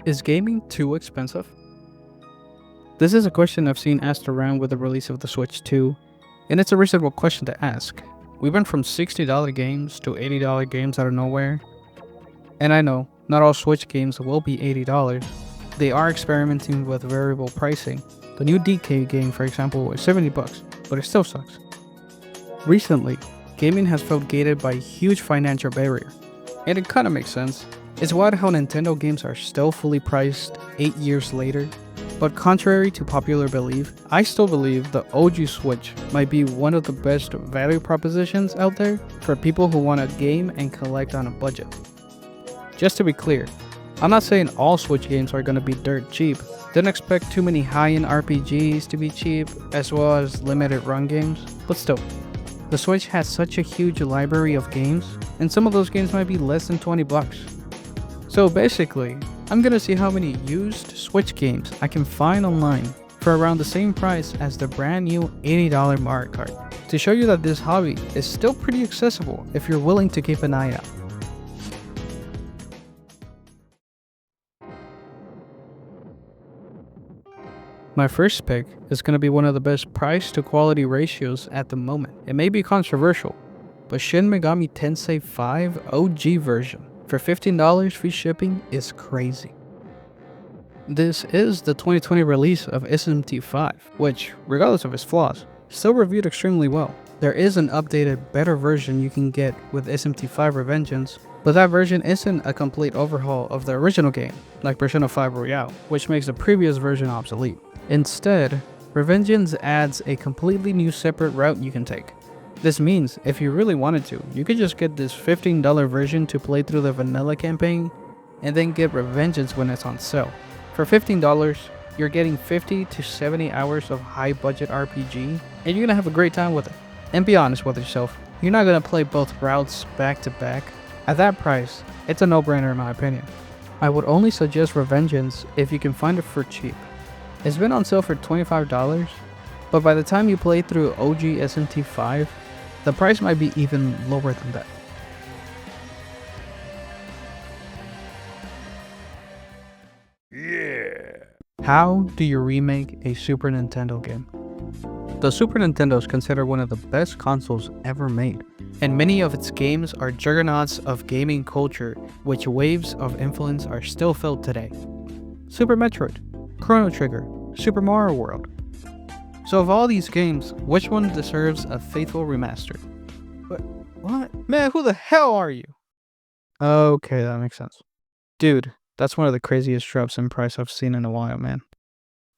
Is gaming too expensive? This is a question I've seen asked around with the release of the Switch 2, and it's a reasonable question to ask. We went from $60 games to $80 games out of nowhere, and I know, not all Switch games will be $80. They are experimenting with variable pricing. The new DK game, for example, is $70, but it still sucks. Recently, gaming has felt gated by a huge financial barrier, and it kinda makes sense. It's wild how Nintendo games are still fully priced 8 years later, but contrary to popular belief, I still believe the OG Switch might be one of the best value propositions out there for people who want to game and collect on a budget. Just to be clear, I'm not saying all Switch games are gonna be dirt cheap. Don't expect too many high-end RPGs to be cheap, as well as limited run games, but still, the Switch has such a huge library of games, and some of those games might be less than $20. So basically, I'm gonna see how many used Switch games I can find online for around the same price as the brand new $80 Mario Kart, to show you that this hobby is still pretty accessible if you're willing to keep an eye out. My first pick is going to be one of the best price to quality ratios at the moment. It may be controversial, but Shin Megami Tensei 5 OG version for $15 free shipping is crazy. This is the 2020 release of SMT5, which, regardless of its flaws, still reviewed extremely well. There is an updated, better version you can get with SMT5 Revengeance, but that version isn't a complete overhaul of the original game, like Persona 5 Royale, which makes the previous version obsolete. Instead, Revengeance adds a completely new separate route you can take. This means, if you really wanted to, you could just get this $15 version to play through the vanilla campaign, and then get Revengeance when it's on sale. For $15, you're getting 50 to 70 hours of high budget RPG, and you're gonna have a great time with it. And be honest with yourself, you're not gonna play both routes back to back. At that price, it's a no-brainer in my opinion. I would only suggest Revengeance if you can find it for cheap. It's been on sale for $25, but by the time you play through OG SMT5, the price might be even lower than that. How do you remake a Super Nintendo game? The Super Nintendo is considered one of the best consoles ever made, and many of its games are juggernauts of gaming culture, which waves of influence are still felt today. Super Metroid, Chrono Trigger, Super Mario World. So of all these games, which one deserves a faithful remaster? What? Man, who the hell are you? Okay, that makes sense. Dude, that's one of the craziest drops in price I've seen in a while, man.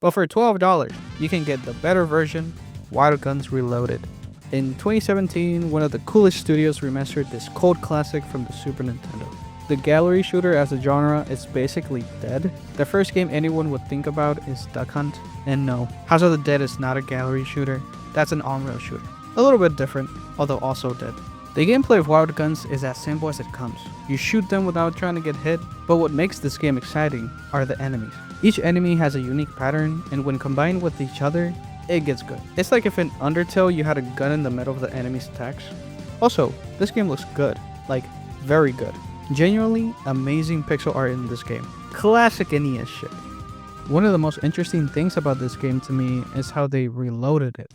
But for $12, you can get the better version, Wild Guns Reloaded. In 2017, one of the coolest studios remastered this cult classic from the Super Nintendo. The gallery shooter as a genre is basically dead. The first game anyone would think about is Duck Hunt, and no, House of the Dead is not a gallery shooter, that's an on-rail shooter. A little bit different, although also dead. The gameplay of Wild Guns is as simple as it comes. You shoot them without trying to get hit, but what makes this game exciting are the enemies. Each enemy has a unique pattern, and when combined with each other, it gets good. It's like if in Undertale you had a gun in the middle of the enemy's attacks. Also, this game looks good, like very good. Genuinely amazing pixel art in this game. Classic NES shit. One of the most interesting things about this game to me is how they reloaded it.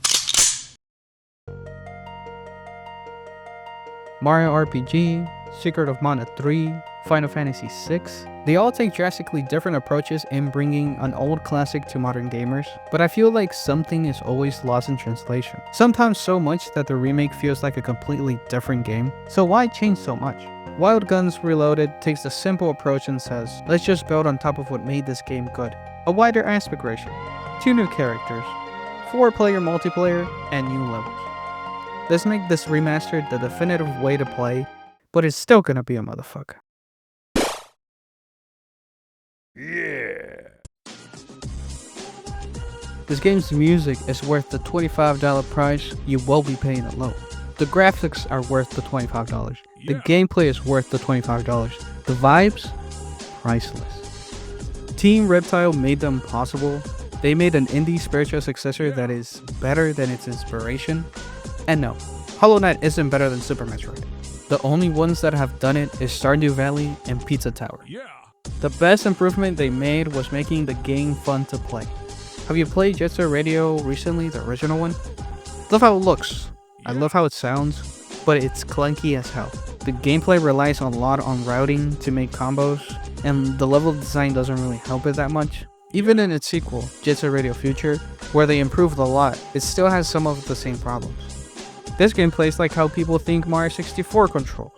Mario RPG, Secret of Mana 3, Final Fantasy VI, they all take drastically different approaches in bringing an old classic to modern gamers, but I feel like something is always lost in translation. Sometimes so much that the remake feels like a completely different game, so why change so much? Wild Guns Reloaded takes the simple approach and says, let's just build on top of what made this game good. A wider aspect ratio, 2 new characters, 4-player multiplayer, and new levels. Let's make this remaster the definitive way to play, but it's still gonna be a motherfucker. Yeah. This game's music is worth the $25 price you will be paying alone. The graphics are worth the $25. The gameplay is worth the $25. The vibes? Priceless. Team Reptile made them possible. They made an indie spiritual successor that is better than its inspiration. And no, Hollow Knight isn't better than Super Metroid. The only ones that have done it is Stardew Valley and Pizza Tower. The best improvement they made was making the game fun to play. Have you played Jet Set Radio recently, the original one? Love how it looks. I love how it sounds, but it's clunky as hell. The gameplay relies a lot on routing to make combos, and the level design doesn't really help it that much. Even in its sequel, Jet Set Radio Future, where they improved a lot, it still has some of the same problems. This game plays like how people think Mario 64 control.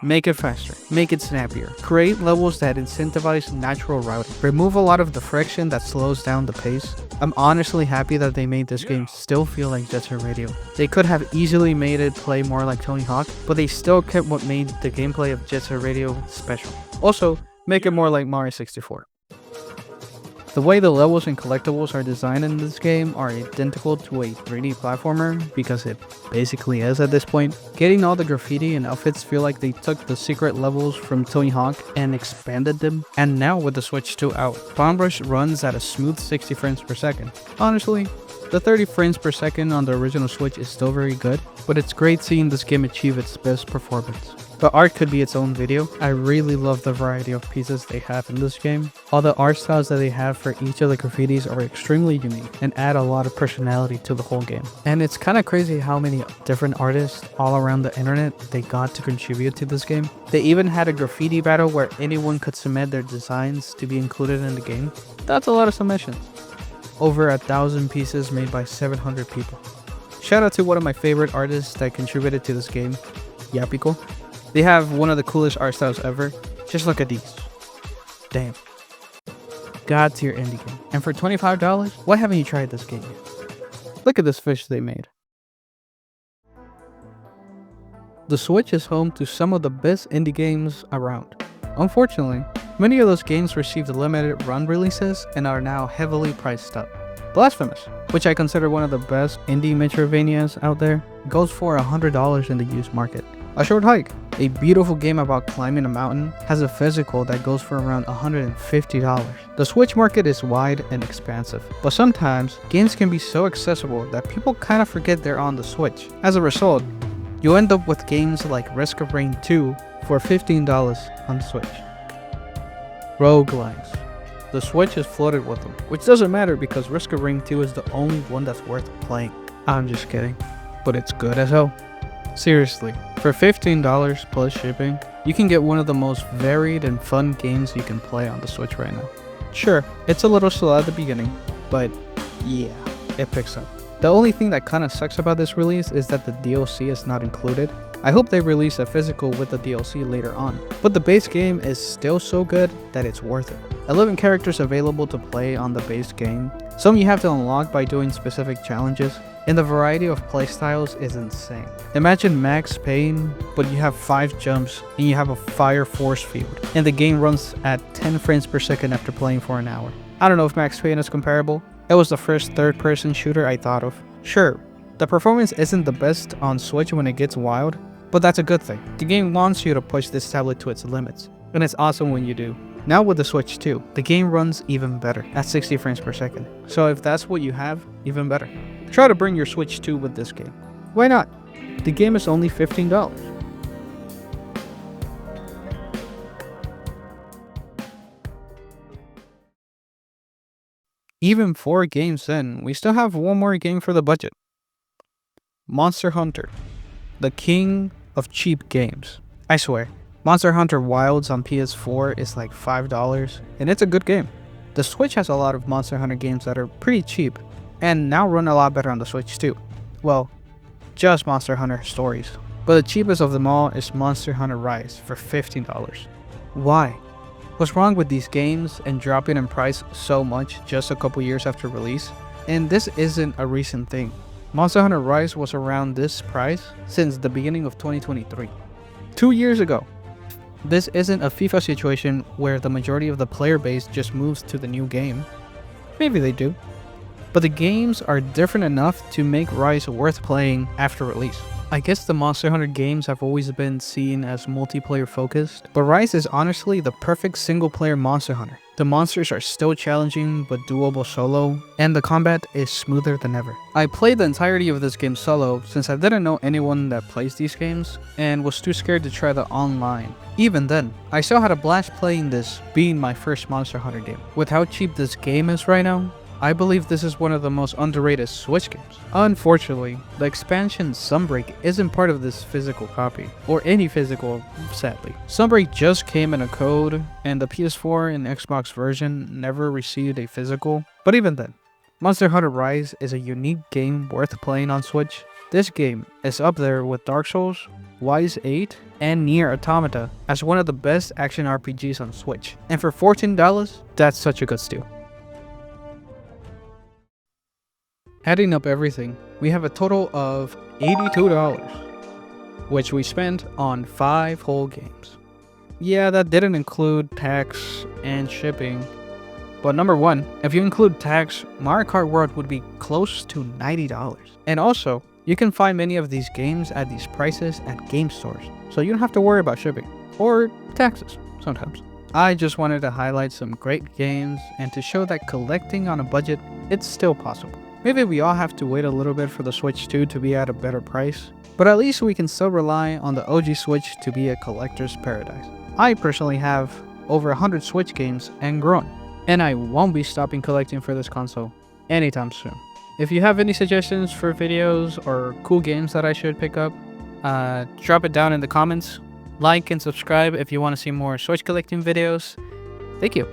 Make it faster, make it snappier, create levels that incentivize natural routing, remove a lot of the friction that slows down the pace. I'm honestly happy that they made this game still feel like Jet Set Radio. They could have easily made it play more like Tony Hawk, but they still kept what made the gameplay of Jet Set Radio special. Also, make it more like Mario 64. The way the levels and collectibles are designed in this game are identical to a 3D platformer, because it basically is at this point. Getting all the graffiti and outfits feel like they took the secret levels from Tony Hawk and expanded them. And now with the Switch 2 out, Bomb Rush runs at a smooth 60 frames per second. Honestly, the 30 frames per second on the original Switch is still very good, but it's great seeing this game achieve its best performance. The art could be its own video. I really love the variety of pieces they have in this game. All the art styles that they have for each of the graffitis are extremely unique and add a lot of personality to the whole game. And it's kind of crazy how many different artists all around the internet they got to contribute to this game. They even had a graffiti battle where anyone could submit their designs to be included in the game. That's a lot of submissions. Over 1,000 pieces made by 700 people. Shout out to one of my favorite artists that contributed to this game, Yapiko. They have one of the coolest art styles ever. Just look at these. Damn. God tier indie game. And for $25, why haven't you tried this game yet? Look at this fish they made. The Switch is home to some of the best indie games around. Unfortunately, many of those games received limited run releases and are now heavily priced up. Blasphemous, which I consider one of the best indie Metroidvanias out there, goes for $100 in the used market. A Short Hike, a beautiful game about climbing a mountain, has a physical that goes for around $150. The Switch market is wide and expansive, but sometimes games can be so accessible that people kind of forget they're on the Switch. As a result, you end up with games like Risk of Rain 2 for $15 on the Switch. Roguelikes. The Switch is flooded with them, which doesn't matter because Risk of Rain 2 is the only one that's worth playing. I'm just kidding, but it's good as hell. Seriously, for $15 plus shipping, you can get one of the most varied and fun games you can play on the Switch right now. Sure, it's a little slow at the beginning, but yeah, it picks up. The only thing that kinda sucks about this release is that the DLC is not included. I hope they release a physical with the DLC later on, but the base game is still so good that it's worth it. 11 characters available to play on the base game. Some you have to unlock by doing specific challenges, and the variety of playstyles is insane. Imagine Max Payne, but you have 5 jumps and you have a fire force field, and the game runs at 10 frames per second after playing for an hour. I don't know if Max Payne is comparable. It was the first third-person shooter I thought of. Sure, the performance isn't the best on Switch when it gets wild, but that's a good thing. The game wants you to push this tablet to its limits, and it's awesome when you do. Now with the Switch 2, the game runs even better at 60 frames per second. So if that's what you have, even better. Try to bring your Switch 2 with this game. Why not? The game is only $15. Even 4 games in, we still have one more game for the budget. Monster Hunter, the king of cheap games. I swear, Monster Hunter Wilds on PS4 is like $5, and it's a good game. The Switch has a lot of Monster Hunter games that are pretty cheap, and now run a lot better on the Switch too. Well, just Monster Hunter Stories. But the cheapest of them all is Monster Hunter Rise for $15. Why? What's wrong with these games and dropping in price so much just a couple years after release? And this isn't a recent thing. Monster Hunter Rise was around this price since the beginning of 2023. 2 years ago. This isn't a FIFA situation where the majority of the player base just moves to the new game. Maybe they do. But the games are different enough to make Rise worth playing after release. I guess the Monster Hunter games have always been seen as multiplayer focused, but Rise is honestly the perfect single player Monster Hunter. The monsters are still challenging but doable solo, and the combat is smoother than ever. I played the entirety of this game solo since I didn't know anyone that plays these games and was too scared to try the online. Even then, I still had a blast playing this, being my first Monster Hunter game. With how cheap this game is right now, I believe this is one of the most underrated Switch games. Unfortunately, the expansion Sunbreak isn't part of this physical copy, or any physical, sadly. Sunbreak just came in a code, and the PS4 and Xbox version never received a physical, but even then, Monster Hunter Rise is a unique game worth playing on Switch. This game is up there with Dark Souls, Wise 8, and Nier Automata as one of the best action RPGs on Switch. And for $14, that's such a good steal. Adding up everything, we have a total of $82, which we spent on 5 whole games. Yeah, that didn't include tax and shipping, but number one, if you include tax, Mario Kart World would be close to $90. And also, you can find many of these games at these prices at game stores, so you don't have to worry about shipping, or taxes, sometimes. I just wanted to highlight some great games and to show that collecting on a budget, it's still possible. Maybe we all have to wait a little bit for the Switch 2 to be at a better price, but at least we can still rely on the OG Switch to be a collector's paradise. I personally have over 100 Switch games and growing, and I won't be stopping collecting for this console anytime soon. If you have any suggestions for videos or cool games that I should pick up, drop it down in the comments. Like and subscribe if you want to see more Switch collecting videos. Thank you.